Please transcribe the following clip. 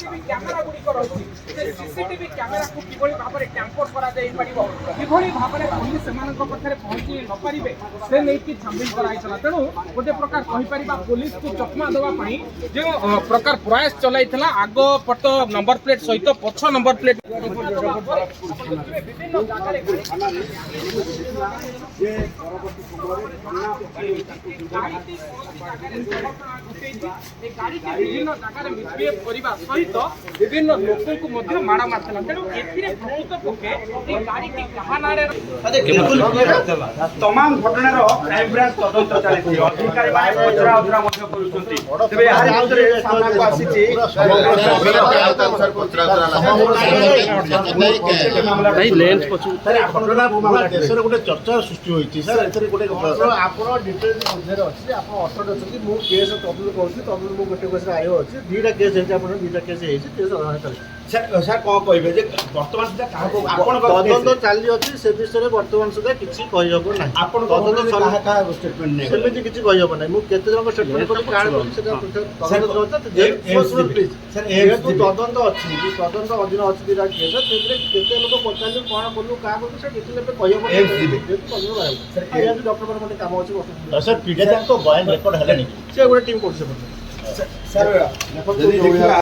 CCTV camera गुडी रही CCTV camera को किभली भाव में टैंपर करा जाई परिबो किभली भाव में पुलिस सेमानक पखरे पहुंची न पारिबे से नेकी छानबीन कराइतला तेणु गोटे प्रकार कहि परिबा पुलिस को चकमा देवा पई जो प्रकार प्रयास चलाइतला आग पट नंबर प्लेट सहित पछ नंबर प्लेट विभिन्न जगह रे विभिन्न जगह मिसबिहेव करने सहित विभिन्न लोक को माड़ मारता तेणु प्रकृत पक्षे गाड़ी क्या ना तमाम घटनार क्राइम ब्रांच तदंत चली अधिकारी पचरा उचरा देश गोटे चर्चा सृष्टि होती सर गोटे आप डिटेल अच्छे आप अटोट अच्छे मुझे केस तदंत करुँच तदंत मुझे गोटे केस आयो अच्छे दुईटा केस दुईटा केस सर कौन कहे बर्तमान सुधा तदंत चली अच्छी से विषय में बर्तमान सुधा किसी कहीहब ना सेमती किसी कहीहब ना मुझे स्टेटमेंट जेहेतु तदंत अच्छी तदंत अधीन अच्छी दुईटा केस केते लोक पचारू कौन कलु क्या कलु से डिटेल कहीहब डॉक्टर मैंने काम अच्छे सर पीड़िता बयान रेकर्ड है से गोटे टीम कर